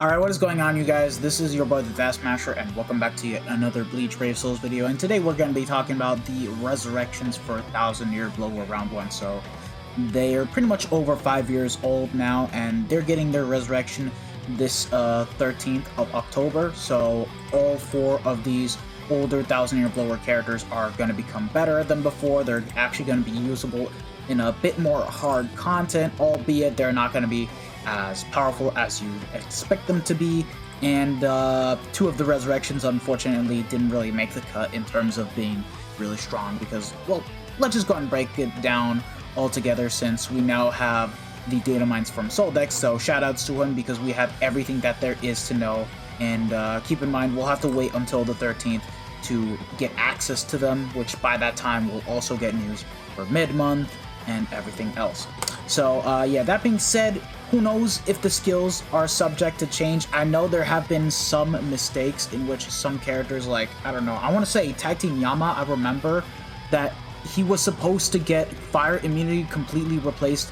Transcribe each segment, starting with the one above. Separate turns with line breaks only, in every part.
Alright, what is going on, you guys? This is your boy the Vast Masher, and welcome back to yet another Bleach Brave Souls video. And today we're going to be talking about the resurrections for 1000-year Blower Round 1. So they are pretty much over 5 years old now, and they're getting their resurrection this 13th of October. So all 4 of these older 1000-year Blower characters are going to become better than before. They're actually going to be usable in a bit more hard content, albeit they're not going to be as powerful as you expect them to be, and 2 of the resurrections unfortunately didn't really make the cut in terms of being really strong because, well, let's just go and break it down altogether since we now have the data mines from Soldex, so shoutouts to him because we have everything that there is to know, and keep in mind we'll have to wait until the 13th to get access to them, which by that time we'll also get news for mid-month and everything else. So yeah, that being said, who knows if the skills are subject to change. I know there have been some mistakes in which some characters, like, I don't know, I want to say Tag Team Yama, I remember that he was supposed to get fire immunity completely replaced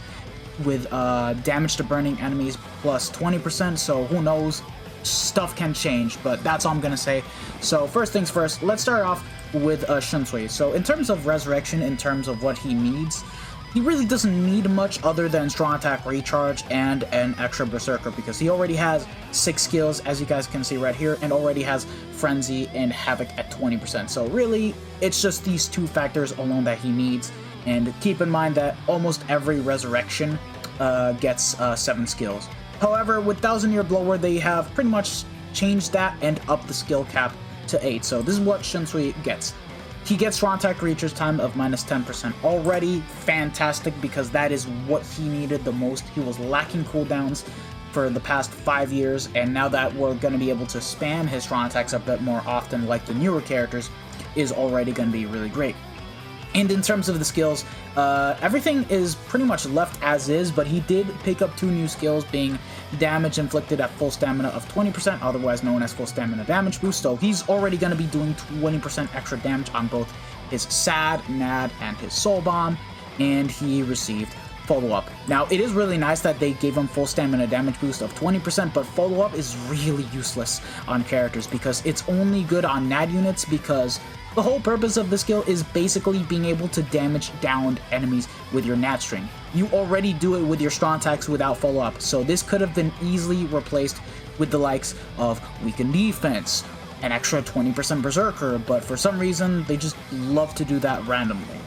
with damage to burning enemies plus 20%, so who knows, stuff can change, but that's all I'm gonna say. So first things first, let's start off with Shunsui. So in terms of resurrection, in terms of what he needs, he really doesn't need much other than strong attack recharge and an extra berserker because he already has 6 skills, as you guys can see right here, and already has frenzy and havoc at 20%. So really, it's just these 2 factors alone that he needs, and keep in mind that almost every resurrection gets 7 skills. However, with 1000-year Blower, they have pretty much changed that and upped the skill cap to 8. So this is what Shunsui gets. He gets strong attack recharge time of minus 10% already. Fantastic, because that is what he needed the most. He was lacking cooldowns for the past 5 years, and now that we're going to be able to spam his strong attacks a bit more often like the newer characters is already going to be really great. And in terms of the skills, everything is pretty much left as is, but he did pick up 2 new skills, being damage inflicted at full stamina of 20%, otherwise known as full stamina damage boost. So he's already going to be doing 20% extra damage on both his SAD, NAD, and his Soul Bomb, and he received follow-up. Now, it is really nice that they gave him full stamina damage boost of 20%, but follow-up is really useless on characters because it's only good on NAD units, because the whole purpose of the skill is basically being able to damage downed enemies with your NAD string. You already do it with your strong attacks without follow-up, so this could have been easily replaced with the likes of weakened defense, an extra 20% berserker, but for some reason they just love to do that randomly.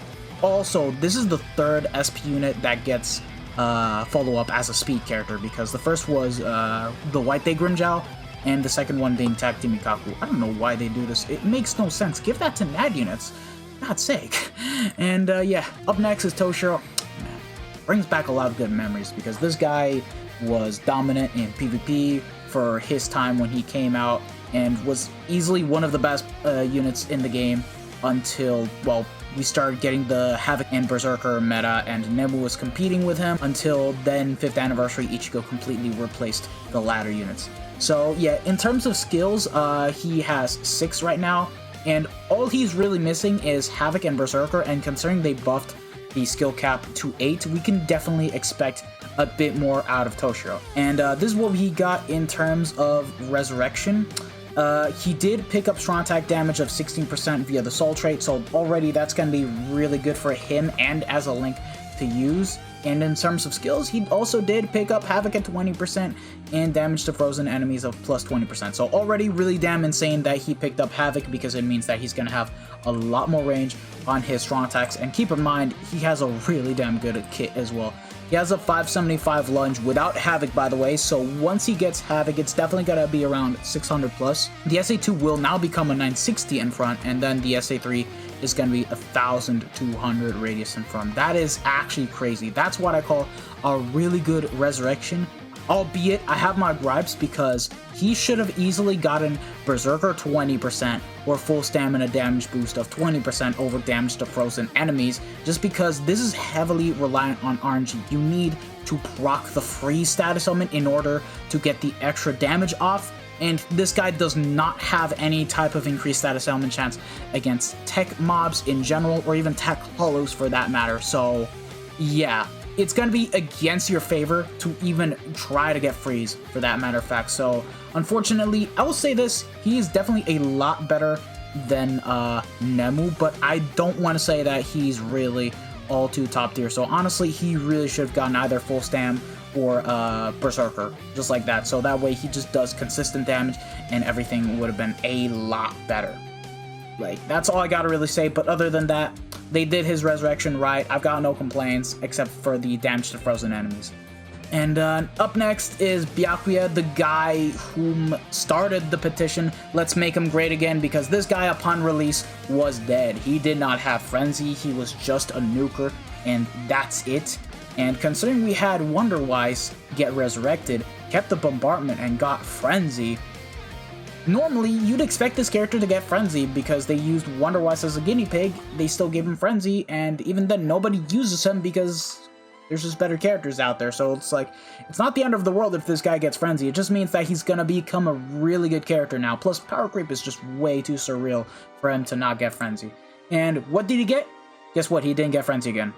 Also, this is the 3rd SP unit that gets follow-up as a speed character, because the first was the White Day Grimjow, and the second one being Tag Team Mikaku. I don't know why they do this. It makes no sense. Give that to NAD units. God's sake. And yeah, up next is Toshiro. Man, brings back a lot of good memories because this guy was dominant in PvP for his time when he came out and was easily one of the best units in the game until, well, we started getting the Havoc and Berserker meta, and Nemu was competing with him. Until then, 5th anniversary, Ichigo completely replaced the latter units. So yeah, in terms of skills, he has 6 right now, and all he's really missing is Havoc and Berserker, and considering they buffed the skill cap to 8, we can definitely expect a bit more out of Toshiro. And this is what he got in terms of resurrection. He did pick up strong attack damage of 16% via the soul trait, so already that's going to be really good for him and as a link to use. And in terms of skills, he also did pick up Havoc at 20% and damage to frozen enemies of plus 20%. So already really damn insane that he picked up Havoc, because it means that he's going to have a lot more range on his strong attacks. And keep in mind, he has a really damn good kit as well. He has a 575 lunge without Havoc, by the way, so once he gets Havoc, it's definitely going to be around 600 plus. The SA2 will now become a 960 in front, and then the SA3 is going to be 1,200 radius in front. That is actually crazy. That's what I call a really good resurrection. Albeit, I have my gripes because he should have easily gotten Berserker 20% or full stamina damage boost of 20% over damage to frozen enemies, just because this is heavily reliant on RNG. You need to proc the freeze status element in order to get the extra damage off, and this guy does not have any type of increased status element chance against tech mobs in general, or even tech hollows for that matter. So yeah, it's going to be against your favor to even try to get freeze, for that matter of fact. So unfortunately, I will say this, he is definitely a lot better than Nemu, but I don't want to say that he's really all too top tier. So honestly, he really should have gotten either full stam or Berserker, just like that. So that way he just does consistent damage and everything would have been a lot better. Like, that's all I gotta really say. But other than that, they did his resurrection right. I've got no complaints except for the damage to frozen enemies. And up next is Byakuya, the guy whom started the petition, let's make him great again, because this guy upon release was dead. He did not have Frenzy, he was just a nuker, and that's it. And considering we had Wonderwise get resurrected, kept the bombardment, and got Frenzy, normally you'd expect this character to get Frenzy because they used Wonderwise as a guinea pig, they still gave him Frenzy, and even then nobody uses him because there's just better characters out there. So it's like, it's not the end of the world if this guy gets Frenzy. It just means that he's gonna become a really good character now. Plus, Power Creep is just way too surreal for him to not get Frenzy. And what did he get? Guess what? He didn't get Frenzy again.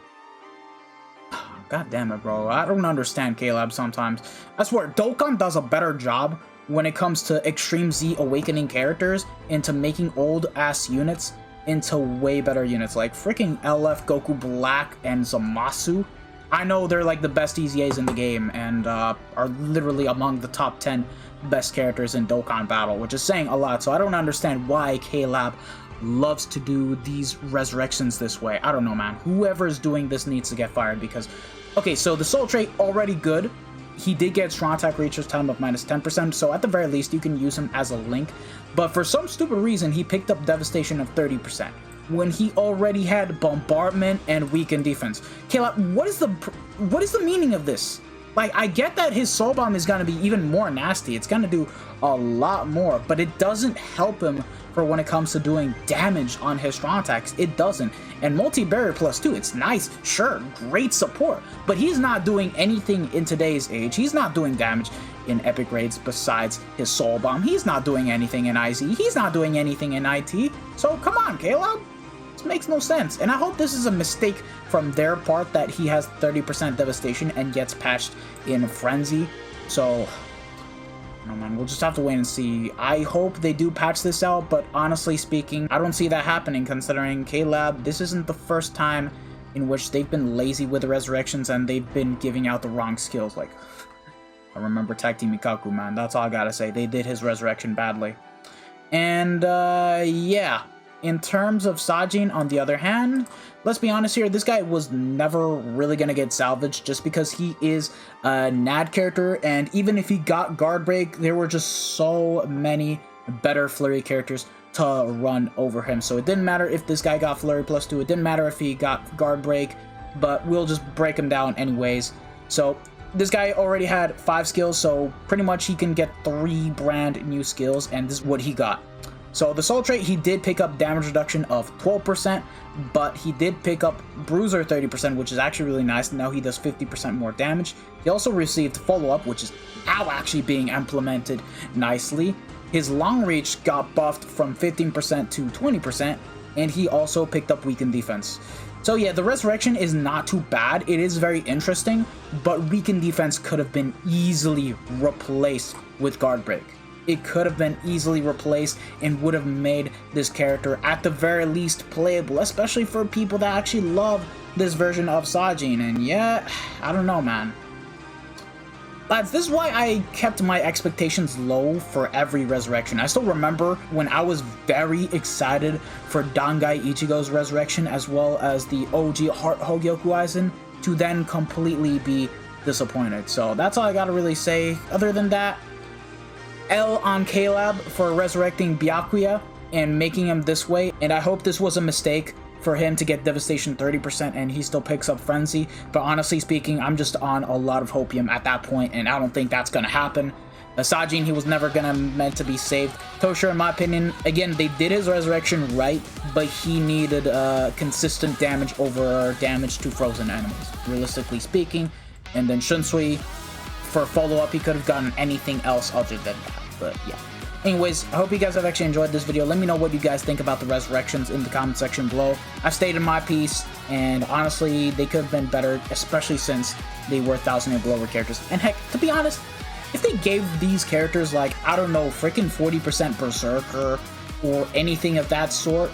God damn it, bro. I don't understand KLab sometimes. I swear, Dokkan does a better job when it comes to Extreme Z Awakening characters into making old-ass units into way better units. Like freaking LF, Goku Black, and Zamasu. I know they're like the best EZAs in the game and are literally among the top 10 best characters in Dokkan Battle, which is saying a lot. So I don't understand why KLab loves to do these resurrections this way. I don't know, man. Whoever is doing this needs to get fired because, okay, so the Soul Trait already good. He did get Strong Attack Reacher's time of minus 10%, so at the very least you can use him as a link. But for some stupid reason, he picked up Devastation of 30%. When he already had Bombardment and Weakened Defense. KLab, what is the meaning of this? Like, I get that his Soul Bomb is going to be even more nasty. It's going to do a lot more, but it doesn't help him for when it comes to doing damage on his strong attacks. It doesn't. And Multi-Barrier plus 2, it's nice, sure, great support, but he's not doing anything in today's age. He's not doing damage in Epic Raids besides his Soul Bomb. He's not doing anything in IZ. He's not doing anything in IT. So come on, KLab. This makes no sense, and I hope this is a mistake from their part that he has 30% devastation and gets patched in Frenzy. So, no man, we'll just have to wait and see. I hope they do patch this out, but honestly speaking, I don't see that happening considering KLab, this isn't the first time in which they've been lazy with the resurrections and they've been giving out the wrong skills. Like, I remember Tag Team Mikaku, man, that's all I gotta say. They did his resurrection badly. And, yeah. In terms of Sajin, on the other hand, let's be honest here, this guy was never really going to get salvaged just because he is a NAD character, and even if he got Guard Break, there were just so many better Flurry characters to run over him. So it didn't matter if this guy got Flurry plus 2, it didn't matter if he got Guard Break, but we'll just break him down anyways. So this guy already had 5 skills, so pretty much he can get 3 brand new skills, and this is what he got. So the Soul Trait, he did pick up damage reduction of 12%, but he did pick up Bruiser 30%, which is actually really nice. Now he does 50% more damage. He also received Follow-Up, which is now actually being implemented nicely. His Long Reach got buffed from 15% to 20%, and he also picked up Weakened Defense. So yeah, the Resurrection is not too bad. It is very interesting, but Weakened Defense could have been easily replaced with Guard Break. It could have been easily replaced and would have made this character at the very least playable, especially for people that actually love this version of Sajin. And yeah, I don't know, man. Lads, this is why I kept my expectations low for every resurrection. I still remember when I was very excited for Dangai Ichigo's resurrection as well as the OG Heart Hogyoku Aizen to then completely be disappointed. So that's all I gotta really say. Other than that, L on KLab for resurrecting Byakuya and making him this way, and I hope this was a mistake for him to get Devastation 30% and he still picks up Frenzy, but honestly speaking, I'm just on a lot of hopium at that point, and I don't think that's gonna happen. Sajin, he was never meant to be saved. Tosher, in my opinion, again, they did his resurrection right, but he needed consistent damage over damage to frozen enemies, realistically speaking. And then Shunsui, for follow-up, he could have gotten anything else other than that. But yeah. Anyways, I hope you guys have actually enjoyed this video. Let me know what you guys think about the resurrections in the comment section below. I've stated my piece, and honestly, they could have been better, especially since they were 1,000 year blower characters. And heck, to be honest, if they gave these characters, like, I don't know, freaking 40% Berserker or anything of that sort,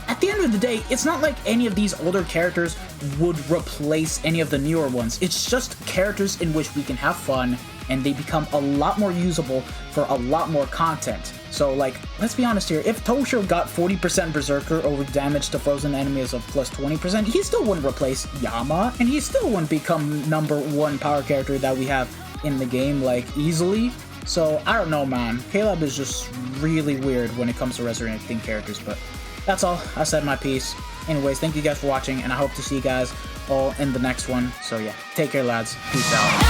at the end of the day, it's not like any of these older characters would replace any of the newer ones. It's just characters in which we can have fun, and they become a lot more usable for a lot more content. So, like, let's be honest here, if Tosho got 40% Berserker over damage to frozen enemies of plus 20%, he still wouldn't replace Yama, and he still wouldn't become #1 power character that we have in the game, like, easily. So, I don't know, man. KLab is just really weird when it comes to resurrecting characters, but that's all. I said my piece. Anyways, thank you guys for watching, and I hope to see you guys all in the next one. So yeah, take care, lads. Peace out.